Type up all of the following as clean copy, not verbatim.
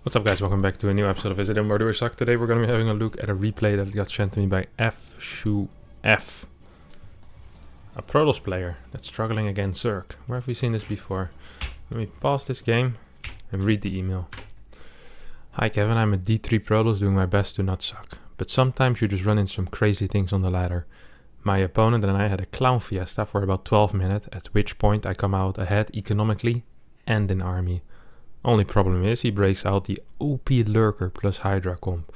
What's up guys, welcome back to a new episode of Is It Imba or Do I Suck? Today we're going to be having a look at a replay that got sent to me by FshoeF. A Protoss player that's struggling against Zerg. Where have we seen this before? Let me pause this game and read the email. Hi Kevin, I'm a D3 Protoss doing my best to not suck. But sometimes you just run into some crazy things on the ladder. My opponent and I had a clown fiesta for about 12 minutes, at which point I come out ahead economically and in army. Only problem is he breaks out the OP Lurker plus Hydra comp.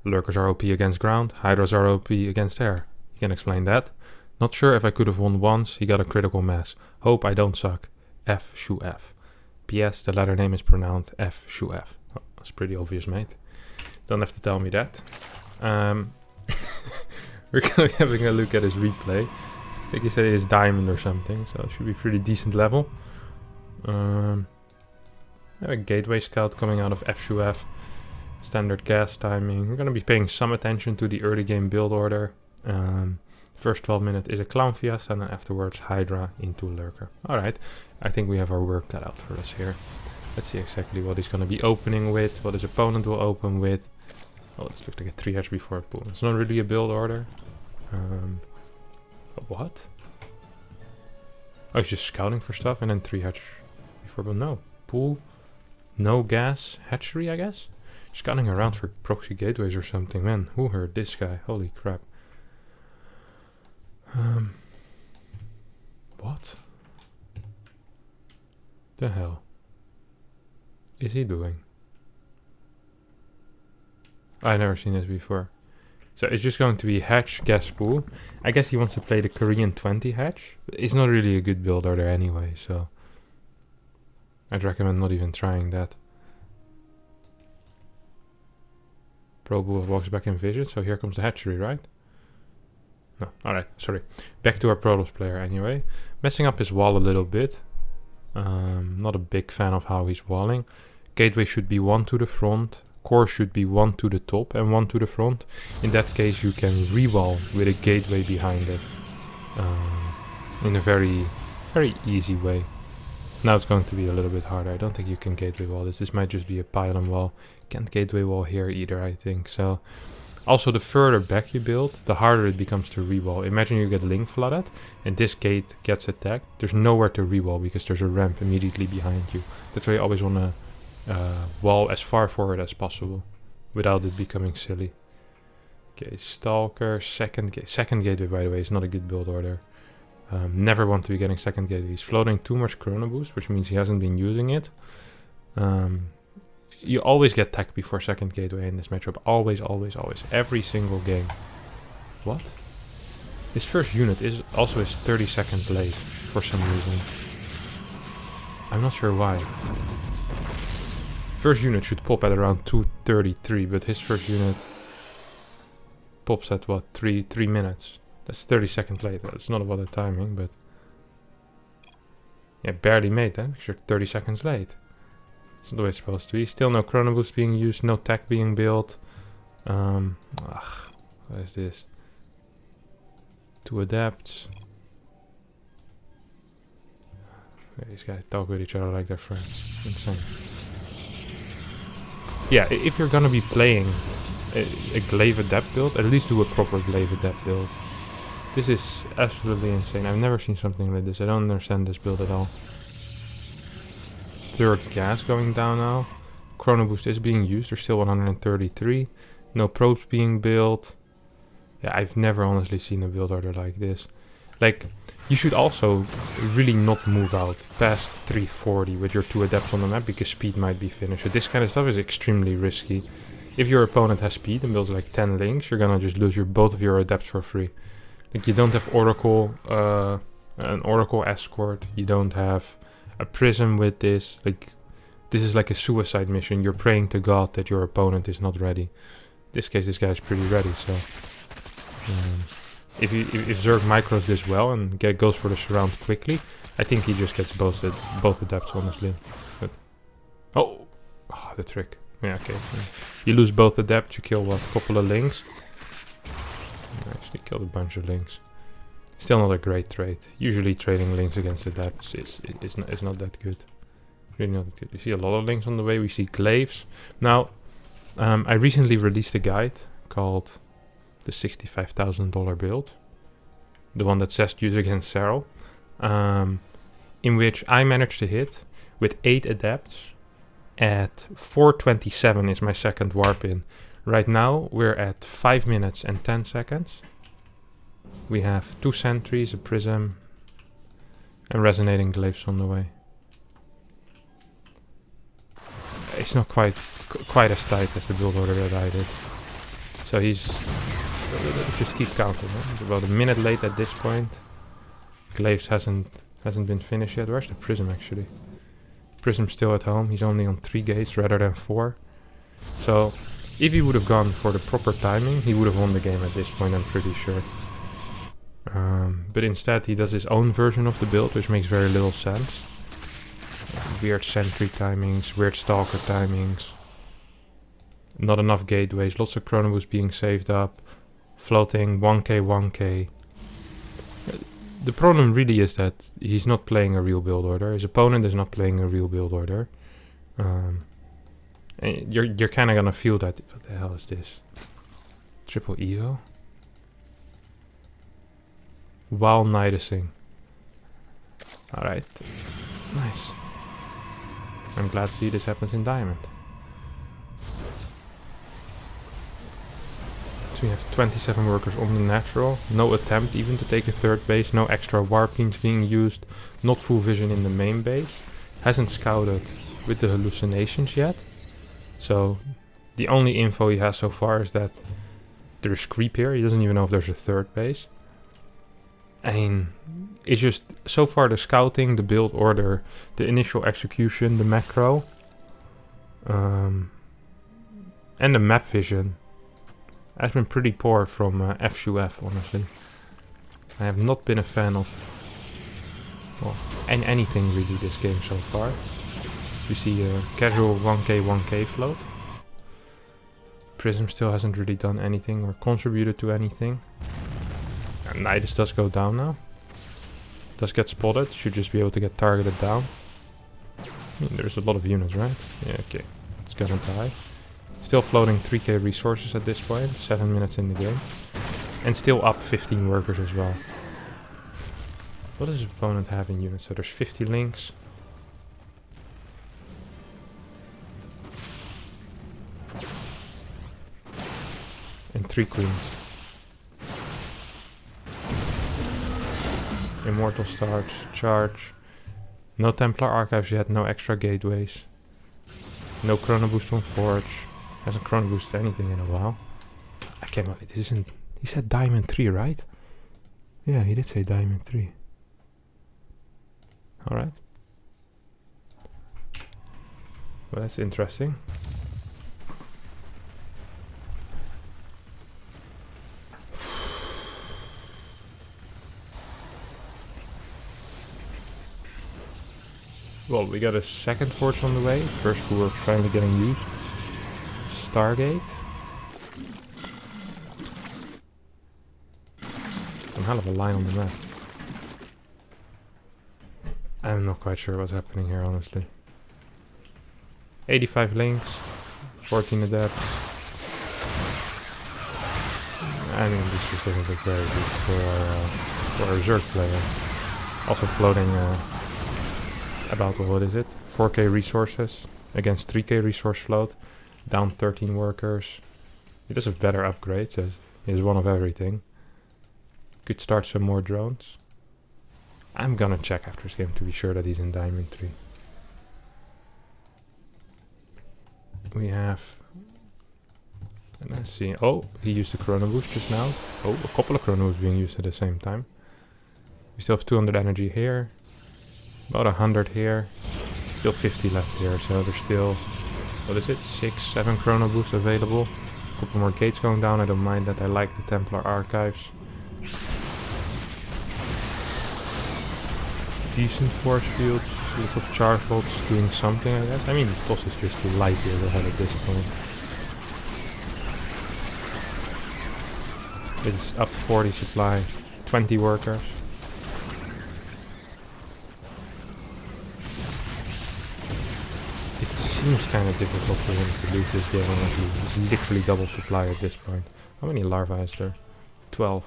Lurkers are OP against ground, Hydras are OP against air. You can explain that? Not sure if I could have won once, he got a critical mass. Hope I don't suck. FshoeF. PS, the letter name is pronounced FshoeF. Oh, that's pretty obvious, mate. Don't have to tell me that. We're gonna be having a look at his replay. I think he said he is diamond or something, so it should be pretty decent level. A gateway scout coming out of FshoeF. Standard gas timing. We're going to be paying some attention to the early game build order. First 12 minutes is a clown fiesta, and then afterwards Hydra into Lurker. Alright, I think we have our work cut out for us here. Let's see exactly what he's going to be opening with, what his opponent will open with. Oh, this looks like a 3-hatch before a pool. It's not really a build order. What? Oh, he's just scouting for stuff and then 3-hatch before, but no. Pool. No gas hatchery, I guess? Scanning around for proxy gateways or something. Man, who heard this guy? Holy crap. What the hell is he doing? I've never seen this before. So it's just going to be hatch, gas pool. I guess he wants to play the Korean 20 hatch. It's not really a good build order anyway, so I'd recommend not even trying that. Pro Bull walks back in vision, so here comes the hatchery, right? No, alright, sorry. Back to our Protoss player anyway. Messing up his wall a little bit. Not a big fan of how he's walling. Gateway should be 1 to the front. Core should be 1 to the top and 1 to the front. In that case you can re-wall with a gateway behind it. In a very, very easy way. Now it's going to be a little bit harder. I don't think you can gateway wall this. This might just be a pylon wall. Can't gateway wall here either, I think. So, also the further back you build, the harder it becomes to re-wall. Imagine you get link flooded and this gate gets attacked. There's nowhere to re-wall because there's a ramp immediately behind you. That's why you always want to wall as far forward as possible without it becoming silly. Okay, Stalker, second gateway, by the way, is not a good build order. Never want to be getting second gateway. He's floating too much chrono boost, which means he hasn't been using it. You always get tech before second gateway in this matchup. Always, always, always. Every single game. What? His first unit is 30 seconds late for some reason. I'm not sure why. First unit should pop at around 2:33, but his first unit pops at what? 3 minutes. That's 30 seconds late. That's not a lot of timing, but yeah, barely made that because you're 30 seconds late. It's not the way it's supposed to be. Still no chrono boost being used, no tech being built. What is this? 2 adapts. Yeah, these guys talk with each other like they're friends. Insane. Yeah, if you're gonna be playing a glaive adept build, at least do a proper glaive adept build. This is absolutely insane. I've never seen something like this. I don't understand this build at all. Third gas going down now. Chrono boost is being used. There's still 133. No probes being built. Yeah, I've never honestly seen a build order like this. Like, you should also really not move out past 340 with your 2 adepts on the map because speed might be finished. So this kind of stuff is extremely risky. If your opponent has speed and builds like 10 links, you're gonna just lose both of your adepts for free. Like, you don't have Oracle, an Oracle escort. You don't have a prism with this. Like, this is like a suicide mission. You're praying to God that your opponent is not ready. In this case, this guy is pretty ready. So, if Zerg micros this well and goes for the surround quickly, I think he just gets both adepts, honestly. But the trick. Yeah, okay. You lose both adepts. You kill what? A couple of links. Actually killed a bunch of links. Still not a great trade. Usually trading links against adepts is not that good. Really not good. You see a lot of links on the way. We see glaives. Now, I recently released a guide called the $65,000 build. The one that says use against Serral. In which I managed to hit with 8 adepts at 4:27 is my second warp in. Right now we're at 5 minutes and 10 seconds. We have 2 sentries, a prism, and resonating glaives on the way. It's not quite as tight as the build order that I did. So he's just keep counting. Huh? It's about a minute late at this point. Glaives hasn't been finished yet. Where's the prism actually? Prism's still at home. He's only on 3 gates rather than 4. So if he would have gone for the proper timing, he would have won the game at this point, I'm pretty sure. But instead he does his own version of the build, which makes very little sense. Weird sentry timings, weird stalker timings. Not enough gateways, lots of chrono boost being saved up. Floating 1k, 1k. The problem really is that he's not playing a real build order. His opponent is not playing a real build order. And you're kind of gonna feel that. What the hell is this? Triple Evo? While nidusing. Alright. Nice. I'm glad to see this happens in Diamond. So we have 27 workers on the natural. No attempt even to take a third base. No extra warp beams being used. Not full vision in the main base. Hasn't scouted with the hallucinations yet. So the only info he has so far is that there's creep here. He doesn't even know if there's a third base. I mean, it's just so far the scouting, the build order, the initial execution, the macro, and the map vision has been pretty poor from FshoeF, honestly. I have not been a fan of anything really this game so far. We see a casual 1k 1k float. Prism still hasn't really done anything or contributed to anything. And Iodis does go down now. Does get spotted, should just be able to get targeted down. I mean, there's a lot of units, right? Yeah, okay. It's gonna die. Still floating 3k resources at this point, 7 minutes in the game. And still up 15 workers as well. What does his opponent have in units? So there's 50 links. And 3 queens. Immortal starts, charge. No Templar archives yet, no extra gateways. No chrono boost on Forge. Hasn't chrono boosted anything in a while. I can't believe this isn't... He said Diamond 3, right? Yeah, he did say Diamond 3. Alright. Well, that's interesting. Well, we got a second Forge on the way. First four finally getting used. Stargate. Some hell of a line on the map. I'm not quite sure what's happening here, honestly. 85 links. 14 adepts. I mean, this just doesn't look very good for a Zerg player. Also floating... about, what is it? 4k resources against 3k resource float. Down 13 workers. He does have better upgrades, as he has one of everything. Could start some more drones. I'm gonna check after this game to be sure that he's in Diamond 3. We have... And let's see. Oh, he used the chrono boost just now. Oh, a couple of chrono boosts being used at the same time. We still have 200 energy here. About 100 here. Still 50 left here, so there's still, what is it, 6, 7 chrono boosts available. A couple more gates going down, I don't mind that, I like the Templar archives. Decent force fields, lots of charge bolts doing something I guess. I mean, the toss is just too light here ahead at this point. It's up 40 supply, 20 workers. seems kind of difficult for him to lose this game, honestly. He's literally double supply at this point. How many larvae is there? 12.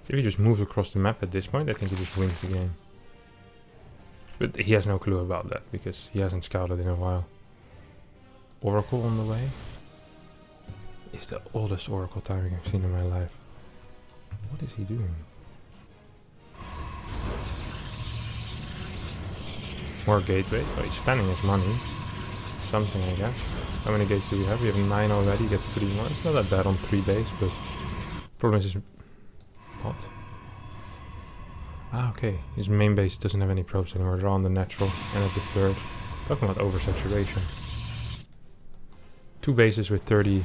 So if he just moves across the map at this point, I think he just wins the game. But he has no clue about that, because he hasn't scouted in a while. Oracle on the way. It's the oldest Oracle timing I've seen in my life. What is he doing? More gateway. Oh, he's spending his money. Something, I guess. How many gates do we have? We have 9 already. Gets 3 more. It's not that bad on 3 base, but problem is his... What? Ah, okay. His main base doesn't have any probes anymore. They're on the natural and at the third. Talking about oversaturation. 2 bases with 30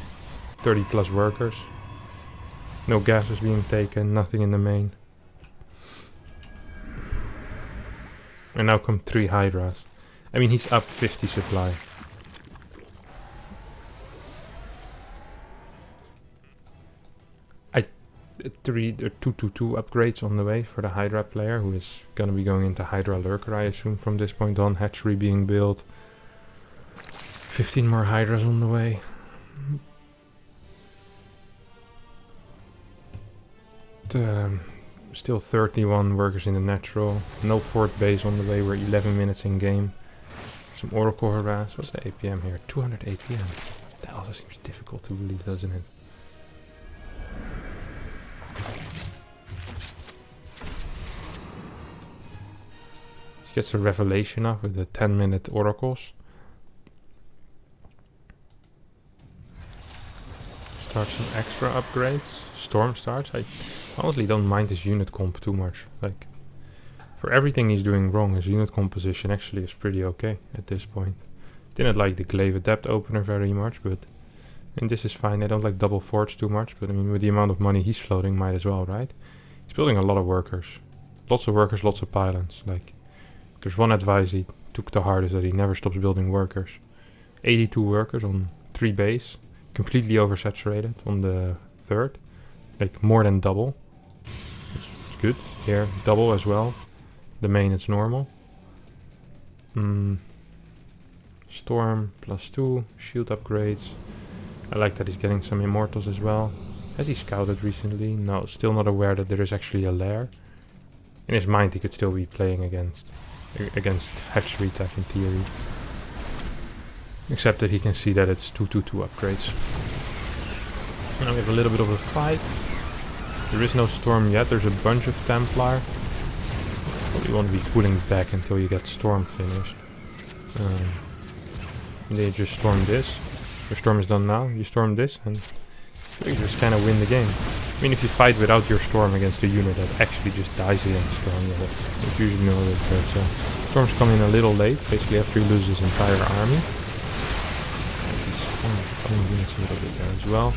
plus workers. No gas is being taken, nothing in the main. And now come 3 Hydras. I mean, he's up 50 supply. Two 2/2 upgrades on the way for the Hydra player, who is gonna be going into Hydra Lurker, I assume, from this point on. Hatchery being built. 15 more Hydras on the way. Still 31 workers in the natural. No 4th base on the way. We're 11 minutes in game. Some Oracle harass. What's the APM here? 200 APM. That also seems difficult to believe, doesn't it? He gets a revelation up with the 10-minute oracles. Start some extra upgrades. Storm starts. I honestly don't mind his unit comp too much. Like, for everything he's doing wrong, his unit composition actually is pretty okay at this point. Didn't like the Glaive Adept opener very much, but and this is fine. I don't like double forge too much, but I mean, with the amount of money he's floating, might as well, right? He's building a lot of workers. Lots of workers, lots of pylons. Like, there's one advice he took to heart, is that he never stops building workers. 82 workers on 3 base. Completely oversaturated on the 3rd. Like, more than double. It's good. Here, double as well. The main is normal. Storm +2. Shield upgrades. I like that he's getting some immortals as well. Has he scouted recently? No, still not aware that there is actually a lair. In his mind he could still be playing against hatchery tech in theory. Except that he can see that it's 2/2 upgrades. Now we have a little bit of a fight. There is no storm yet, there's a bunch of Templar. You want to be pulling back until you get storm finished. They just storm this. Your storm is done now, you storm this, and you just kind of win the game. I mean, if you fight without your storm against a unit that actually just dies against storm, you usually know that. So storms come in a little late, basically after he loses his entire army. And he's farming units a little bit there as well.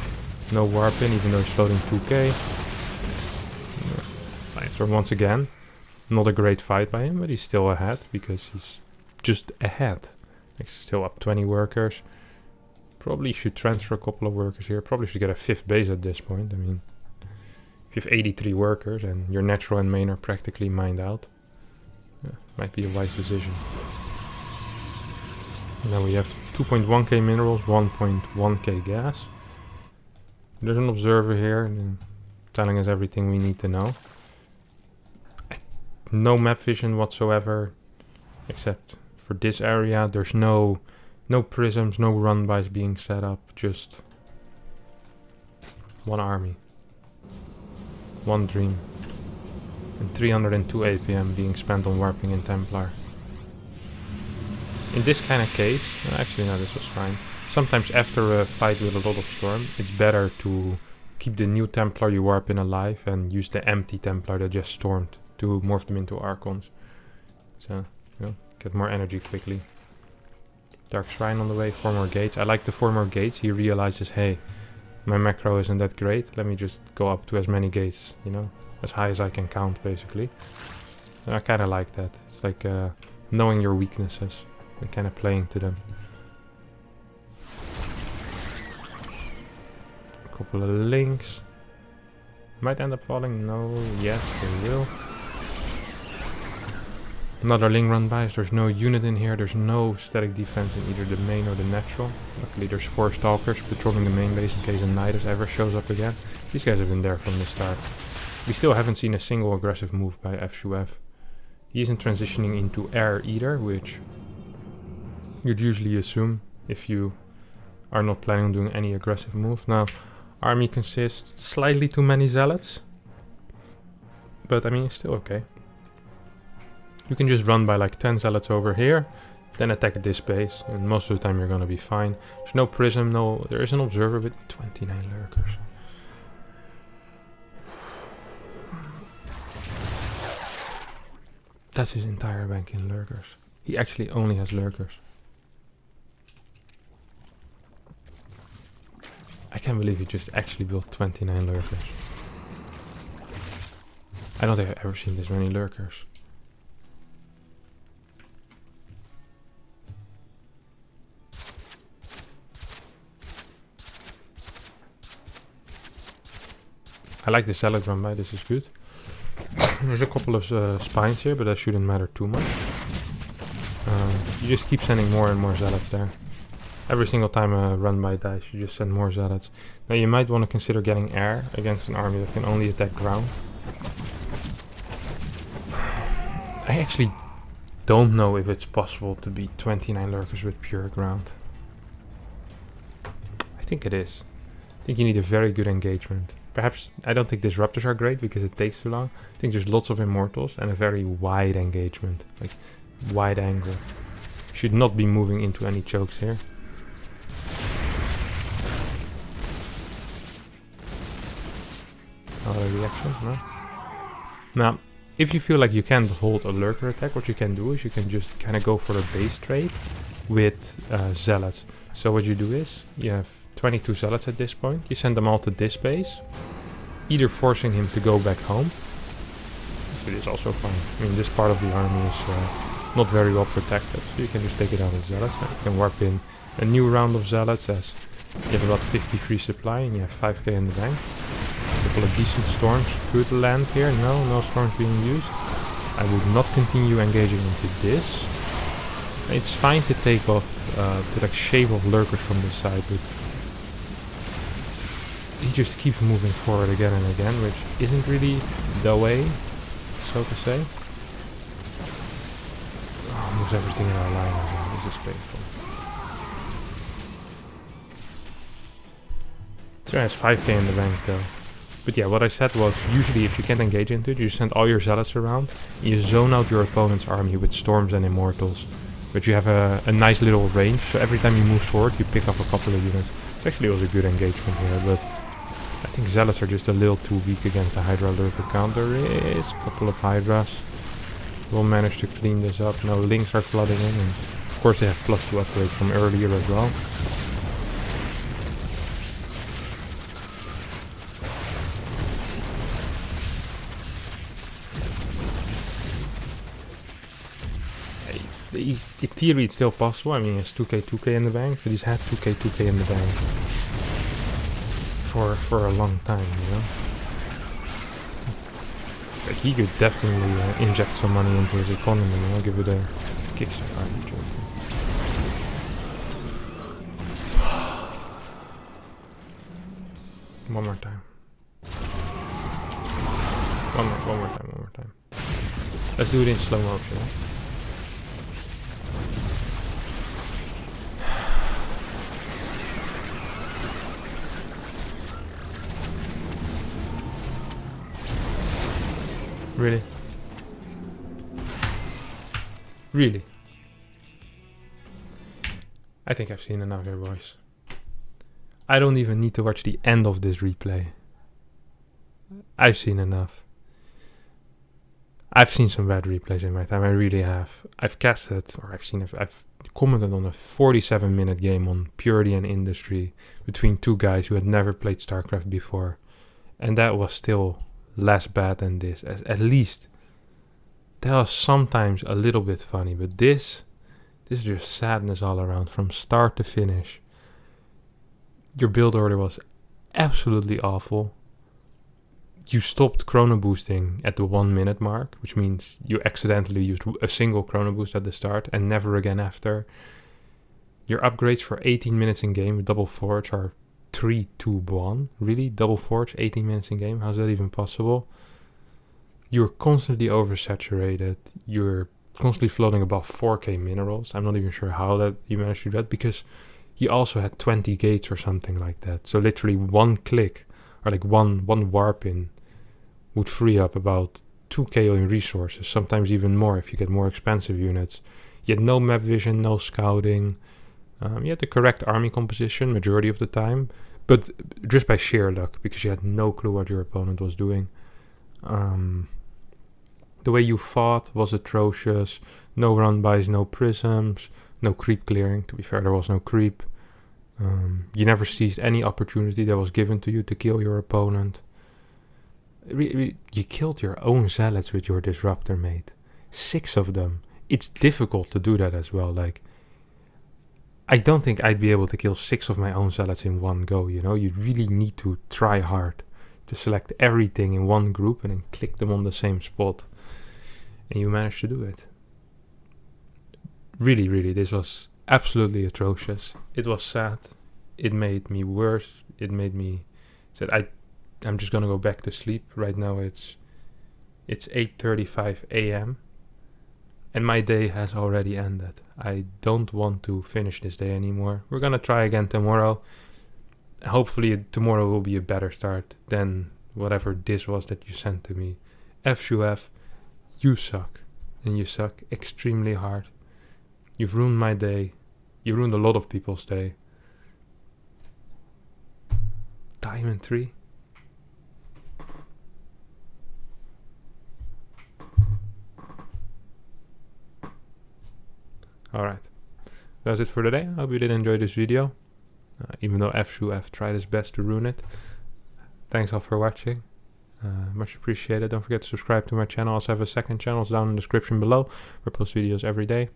No warp in, even though he's floating 2k. Firestorm once again. Not a great fight by him, but he's still ahead, because he's just ahead. He's still up 20 workers. Probably should transfer a couple of workers here. Probably should get a 5th base at this point. I mean, if you have 83 workers and your natural and main are practically mined out, might be a wise decision. Now we have 2.1k minerals, 1.1k gas. There's an observer here telling us everything we need to know. No map vision whatsoever, except for this area. There's no prisms, no run-bys being set up, just one army, one dream, and 302 APM being spent on warping in Templar. In this kind of case, actually no, this was fine. Sometimes after a fight with a lot of storm, it's better to keep the new Templar you warp in alive and use the empty Templar that just stormed to morph them into Archons. So, get more energy quickly. Dark Shrine on the way, 4 more gates. I like the 4 more gates. He realizes, hey, my macro isn't that great. Let me just go up to as many gates, as high as I can count, basically. And I kind of like that. It's like knowing your weaknesses and kind of playing to them. A couple of links. Might end up falling. No, yes, they will. Another Ling run by, so there's no unit in here, there's no static defense in either the main or the natural. Luckily there's 4 stalkers patrolling the main base in case a Nidus ever shows up again. These guys have been there from the start. We still haven't seen a single aggressive move by FshoeF. He isn't transitioning into air either, which you'd usually assume if you are not planning on doing any aggressive move. Now, army consists slightly too many zealots, but I mean it's still okay. You can just run by like 10 zealots over here, then attack this base, and most of the time you're gonna be fine. There's no prism, there is an observer with 29 lurkers. That's his entire bank in lurkers. He actually only has lurkers. I can't believe he just actually built 29 lurkers. I don't think I've ever seen this many lurkers. I like the salad run by, this is good. There's a couple of spines here, but that shouldn't matter too much. You just keep sending more and more zealots there. Every single time a run by dies, you just send more zealots. Now you might want to consider getting air against an army that can only attack ground. I actually don't know if it's possible to beat 29 lurkers with pure ground. I think it is. I think you need a very good engagement. Perhaps, I don't think disruptors are great because it takes too long. I think there's lots of immortals and a very wide engagement, like wide angle. Should not be moving into any chokes here. Another reaction, no? Now, if you feel like you can't hold a lurker attack, what you can do is you can just kind of go for a base trade with zealots. So what you do is, you have 22 zealots at this point. You send them all to this base, either forcing him to go back home. It is also fine. I mean, this part of the army is not very well protected, so you can just take it out with zealots. And you can warp in a new round of zealots as you have about 50 free supply and you have 5k in the bank. A couple of decent storms could land here. No storms being used. I would not continue engaging into this. It's fine to take off, to like shave off lurkers from this side, but he just keeps moving forward again and again, which isn't really the way, so to say. Oh, moves everything in our line as well. This is painful. So it has 5k in the bank though. But yeah, what I said was, usually if you can't engage into it, you send all your zealots around, and you zone out your opponent's army with storms and immortals. But you have a nice little range, so every time you move forward, you pick up a couple of units. It's actually also a good engagement here, but I think zealots are just a little too weak against the Hydra lurker count. There is a couple of Hydras. We'll manage to clean this up. No links are flooding in, and of course they have +2 upgrades from earlier as well. In theory it's still possible. I mean, it's 2k in the bank, but he's had 2k in the bank for a long time, you know. But he could definitely inject some money into his economy, you know, give it a kickstart. One more time. One more time. Let's do it in slow motion. Really? Really? I think I've seen enough here, boys. I don't even need to watch the end of this replay. I've seen enough. I've seen some bad replays in my time, I really have. I've I've commented on a 47-minute game on Purity and Industry between two guys who had never played StarCraft before. And that was still less bad than this. At least that was sometimes a little bit funny, but this is just sadness all around from start to finish. Your build order was absolutely awful. you stopped chrono boosting at the 1 minute mark, which means you accidentally used a single chrono boost at the start and never again after. Your upgrades for 18 minutes in game with double forge are 3, 2, 1. Really? Double forge, 18 minutes in game? How's that even possible? You're constantly oversaturated. You're constantly floating above 4k minerals. I'm not even sure how that you managed to do that, because you also had 20 gates or something like that. So literally one click, or like one warp in, would free up about 2k in resources, sometimes even more if you get more expensive units. You had no map vision, no scouting. You had the correct army composition majority of the time, but just by sheer luck, because you had no clue what your opponent was doing. The way you fought was atrocious. No run-bys, no prisms, no creep clearing. To be fair, there was no creep. You never seized any opportunity that was given to you to kill your opponent. You killed your own zealots with your disruptor, mate. 6 of them. It's difficult to do that as well. Like, I don't think I'd be able to kill 6 of my own zealots in one go, you know? You really need to try hard to select everything in one group and then click them on the same spot. And you managed to do it. Really, really, this was absolutely atrocious. It was sad. It made me worse. It made me said I'm just gonna go back to sleep. Right now it's 8:35 a.m. and my day has already ended. I don't want to finish this day anymore. We're gonna try again tomorrow. Hopefully tomorrow will be a better start than whatever this was that you sent to me. FshoeF, you suck. And you suck extremely hard. You've ruined my day. You ruined a lot of people's day. Diamond 3? Alright. That's it for today. I hope you did enjoy this video. Even though FshoeF tried his best to ruin it. Thanks all for watching. Much appreciated. Don't forget to subscribe to my channel. I also have a second channel down in the description below, where I post videos every day.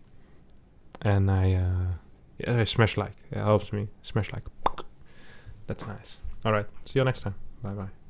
And I smash like. It helps me. Smash like. That's nice. Alright. See you next time. Bye bye.